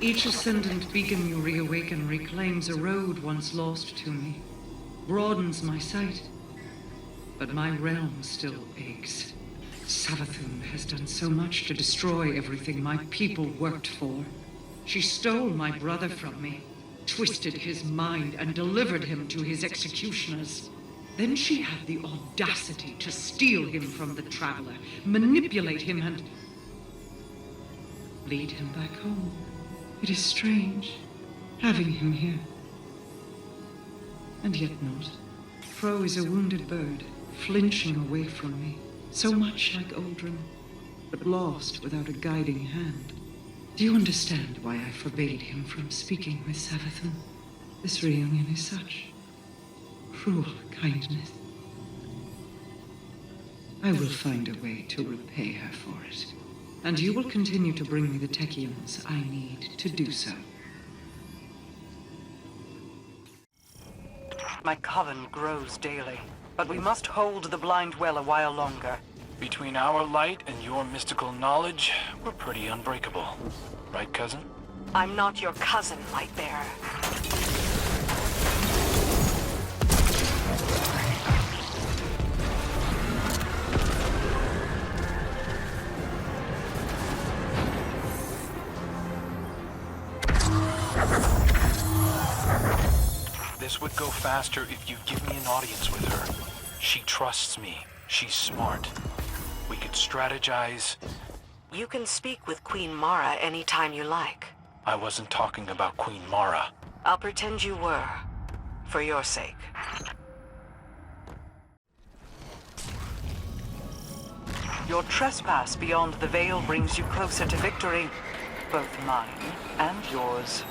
Each ascendant beacon you reawaken reclaims a road once lost to me, broadens my sight, but my realm still aches. Savathun has done so much to destroy everything my people worked for. She stole my brother from me, twisted his mind, and delivered him to his executioners. Then she had the audacity to steal him from the Traveler, manipulate him, and lead him back home. It is strange, having him here. And yet not. Fro is a wounded bird, flinching away from me, so much like Aldrin, but lost without a guiding hand. Do you understand why I forbade him from speaking with Savathun? This reunion is such cruel kindness. I will find a way to repay her for it. And you will continue to bring me the Techians I need to do so. My coven grows daily, but we must hold the blind well a while longer. Between our light and your mystical knowledge, we're pretty unbreakable. Right, cousin? I'm not your cousin, Lightbearer. This would go faster if you give me an audience with her. She trusts me. She's smart. We could strategize. You can speak with Queen Mara anytime you like. I wasn't talking about Queen Mara. I'll pretend you were, for your sake. Your trespass beyond the veil brings you closer to victory, both mine and yours.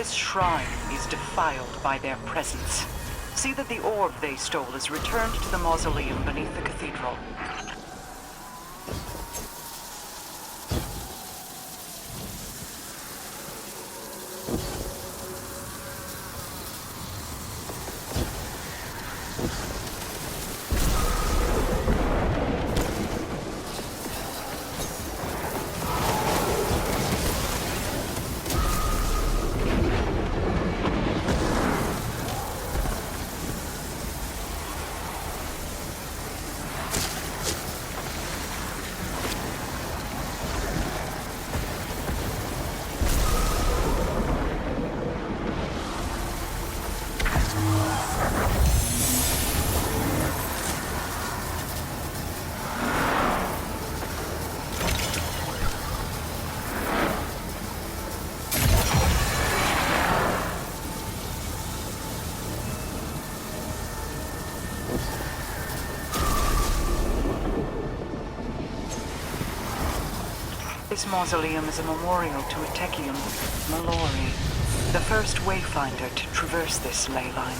This shrine is defiled by their presence. See that the orb they stole is returned to the mausoleum beneath the cathedral. This mausoleum is a memorial to Atekium, Mallory, the first Wayfinder to traverse this ley line.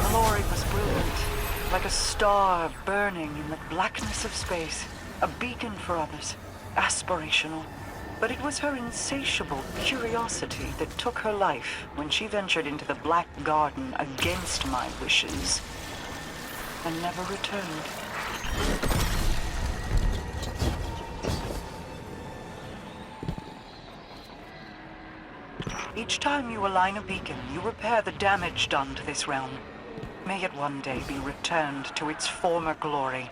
Mallory was brilliant, like a star burning in the blackness of space, a beacon for others, aspirational. But it was her insatiable curiosity that took her life when she ventured into the Black Garden against my wishes and never returned. Each time you align a beacon, you repair the damage done to this realm. May it one day be returned to its former glory.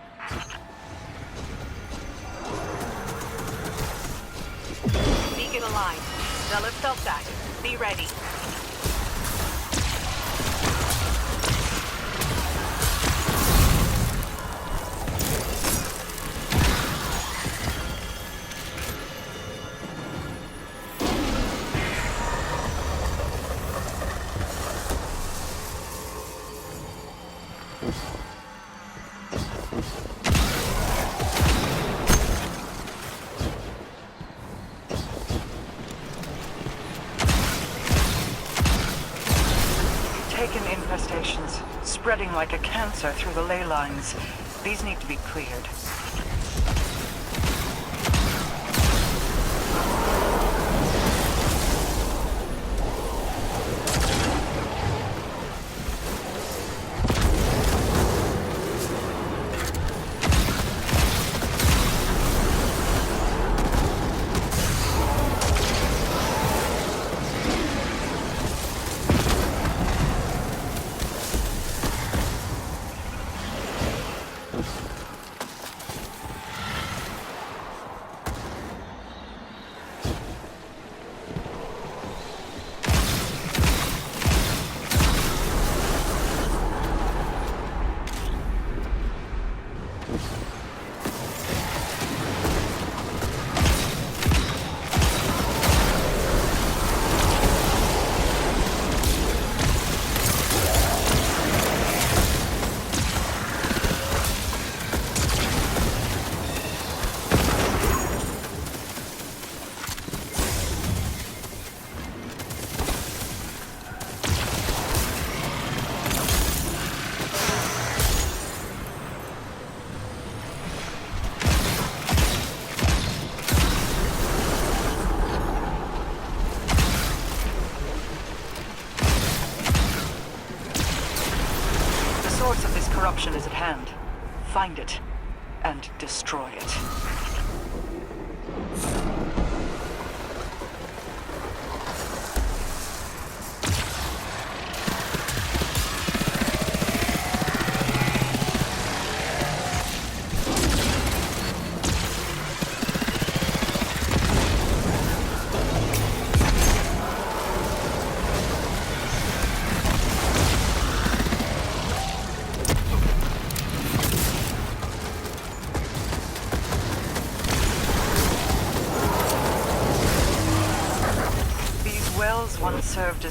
Beacon aligned. Zealot self-stack. Be ready. Infestations, spreading like a cancer through the ley lines. These need to be cleared. Corruption is at hand. Find it and destroy it.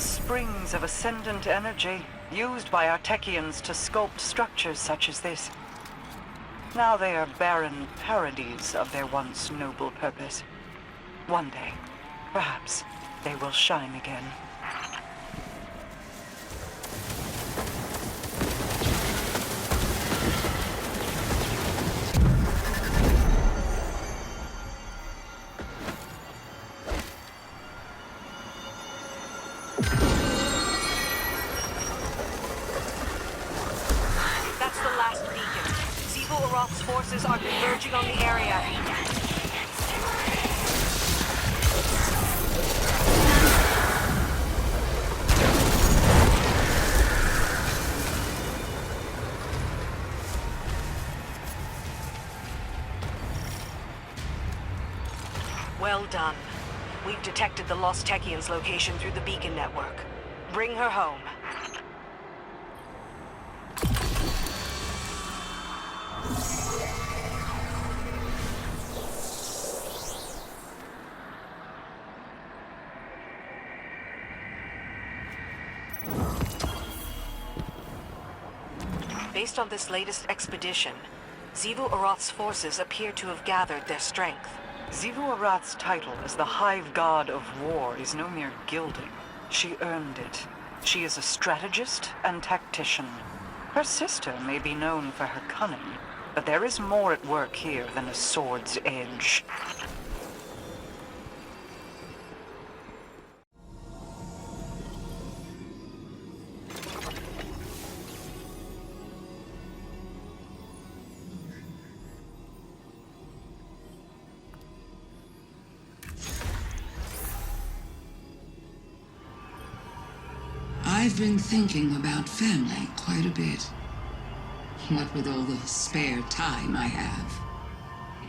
springs of Ascendant energy used by Artekians to sculpt structures such as this. Now they are barren parodies of their once noble purpose. One day, perhaps, they will shine again. That's the last beacon. Zivu-Arath's forces are converging on the area. Well done. We've detected the Lost Techian's location through the beacon network. Bring her home. Based on this latest expedition, Zivu-Arath's forces appear to have gathered their strength. Zivu-Arath's title as the Hive God of War is no mere gilding. She earned it. She is a strategist and tactician. Her sister may be known for her cunning, but there is more at work here than a sword's edge. I've been thinking about family quite a bit. What with all the spare time I have.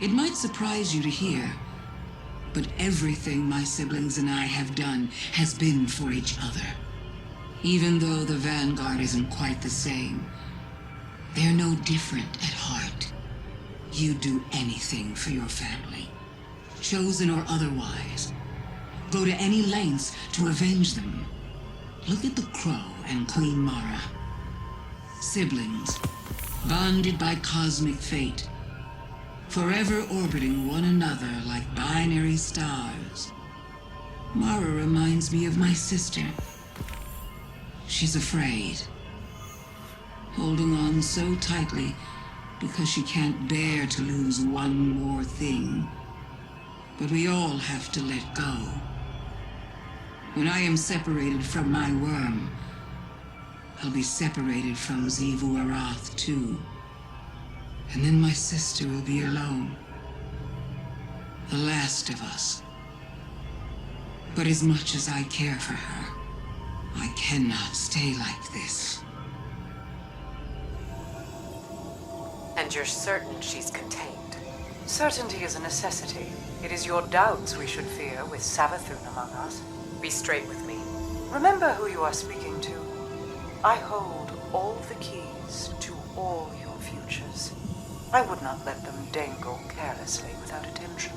It might surprise you to hear, but everything my siblings and I have done has been for each other. Even though the Vanguard isn't quite the same, they're no different at heart. You'd do anything for your family, chosen or otherwise. Go to any lengths to avenge them. Look at the Crow and Queen Mara. Siblings, bonded by cosmic fate, forever orbiting one another like binary stars. Mara reminds me of my sister. She's afraid, holding on so tightly because she can't bear to lose one more thing. But we all have to let go. When I am separated from my worm, I'll be separated from Zivu-Arath too. And then my sister will be alone. The last of us. But as much as I care for her, I cannot stay like this. And you're certain she's contained? Certainty is a necessity. It is your doubts we should fear with Savathun among us. Be straight with me. Remember who you are speaking to. I hold all the keys to all your futures. I would not let them dangle carelessly without attention.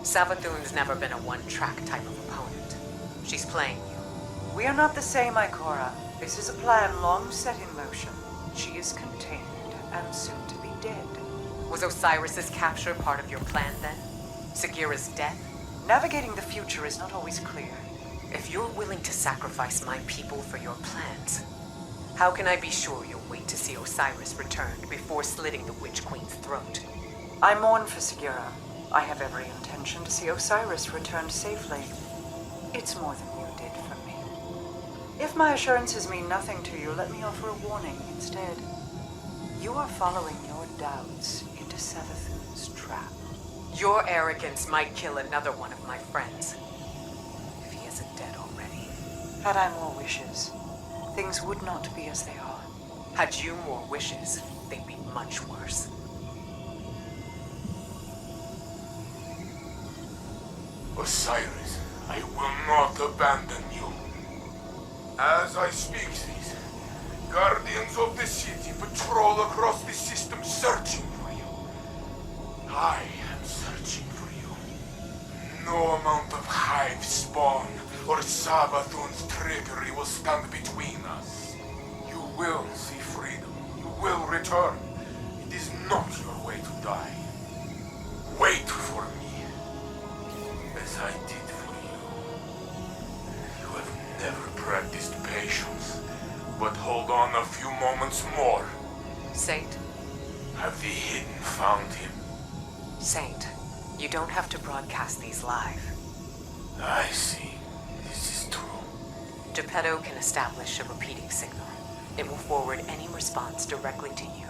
Savathun's never been a one-track type of opponent. She's playing you. We are not the same, Ikora. This is a plan long set in motion. She is contained and soon to be dead. Was Osiris's capture part of your plan then? Sagira's death? Navigating the future is not always clear. If you're willing to sacrifice my people for your plans, how can I be sure you'll wait to see Osiris return before slitting the Witch Queen's throat? I mourn for Sagira. I have every intention to see Osiris return safely. It's more than you did for me. If my assurances mean nothing to you, let me offer a warning instead. You are following your doubts into Savathun's trap. Your arrogance might kill another one of my friends. If he isn't dead already. Had I more wishes, things would not be as they are. Had you more wishes, they'd be much worse. Osiris, I will not abandon you. As I speak these, guardians of the city patrol across the system searching for you. I am searching for you. No amount of hive spawn or Savathun's trickery will stand between us. You will see freedom. You will return. It is not your way to die. Wait for me, as I did for you. You have never practiced patience, but hold on a few moments more. Saint? Have the Hidden found him? Saint, you don't have to broadcast these live. I see. This is true. Geppetto can establish a repeating signal. It will forward any response directly to you.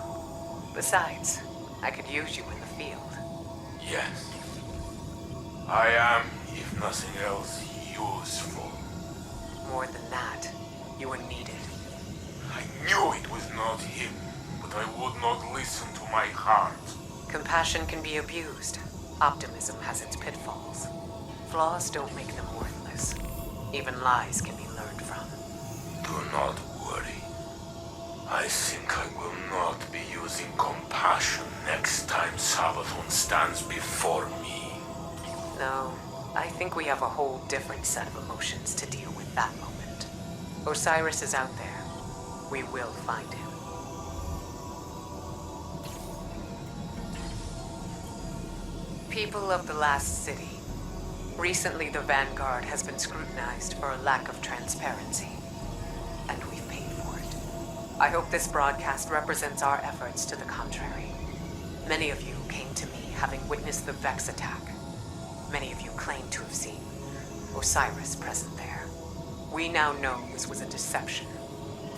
Besides, I could use you in the field. Yes. I am, if nothing else, useful. More than that, you are needed. I knew it was not him, but I would not listen to my heart. Compassion can be abused. Optimism has its pitfalls. Flaws don't make them worthless. Even lies can be learned from. Do not worry. I think I will not be using compassion next time Savathun stands before me. No, I think we have a whole different set of emotions to deal with that moment. Osiris is out there. We will find him. People of the Last City. Recently, the Vanguard has been scrutinized for a lack of transparency. And we've paid for it. I hope this broadcast represents our efforts to the contrary. Many of you came to me having witnessed the Vex attack. Many of you claim to have seen Osiris present there. We now know this was a deception,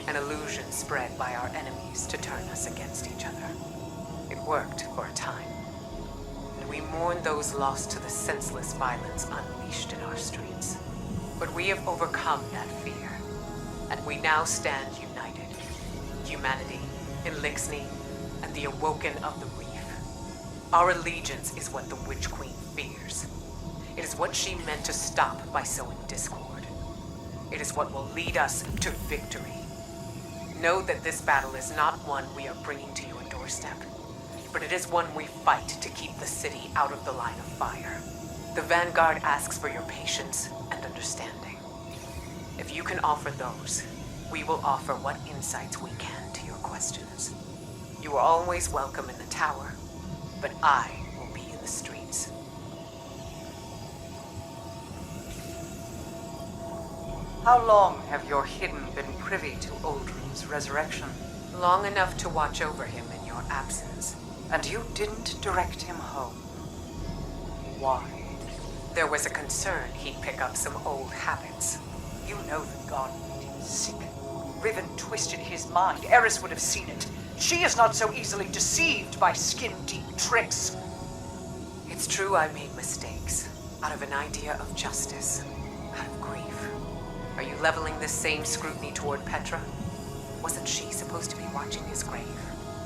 an illusion spread by our enemies to turn us against each other. It worked for a time, and we mourn those lost to the senseless violence unleashed in our streets. But we have overcome that fear, and we now stand united. Humanity, Elixni, and the Awoken of the Reef. Our allegiance is what the Witch Queen fears. It is what she meant to stop by sowing discord. It is what will lead us to victory. Know that this battle is not one we are bringing to your doorstep, but it is one we fight to keep the city out of the line of fire. The Vanguard asks for your patience and understanding. If you can offer those, we will offer what insights we can to your questions. You are always welcome in the tower, but I will be in the streets. How long have your Hidden been privy to Uldren's resurrection? Long enough to watch over him in your absence. And you didn't direct him home. Why? There was a concern he'd pick up some old habits. You know the god made him sick. Riven twisted his mind. Eris would have seen it. She is not so easily deceived by skin-deep tricks. It's true I made mistakes. Out of an idea of justice. Out of grief. Are you leveling this same scrutiny toward Petra? Wasn't she supposed to be watching his grave?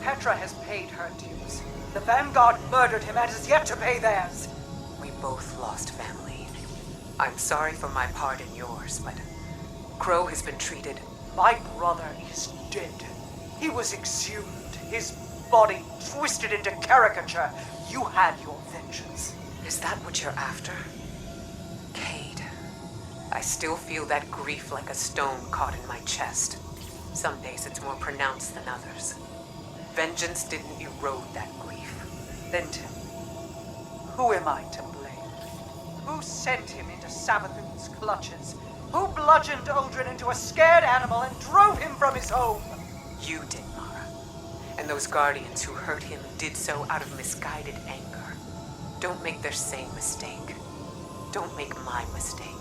Petra has paid her dues. The Vanguard murdered him and is yet to pay theirs. We both lost family. I'm sorry for my part in yours, but Crow has been treated. My brother is dead. He was exhumed, his body twisted into caricature. You had your vengeance. Is that what you're after? Cade, I still feel that grief like a stone caught in my chest. Some days it's more pronounced than others. Vengeance didn't erode that grief. Then tell me, who am I to blame? Who sent him into Savathun's clutches? Who bludgeoned Uldren into a scared animal and drove him from his home? You did, Mara. And those guardians who hurt him did so out of misguided anger. Don't make their same mistake. Don't make my mistake.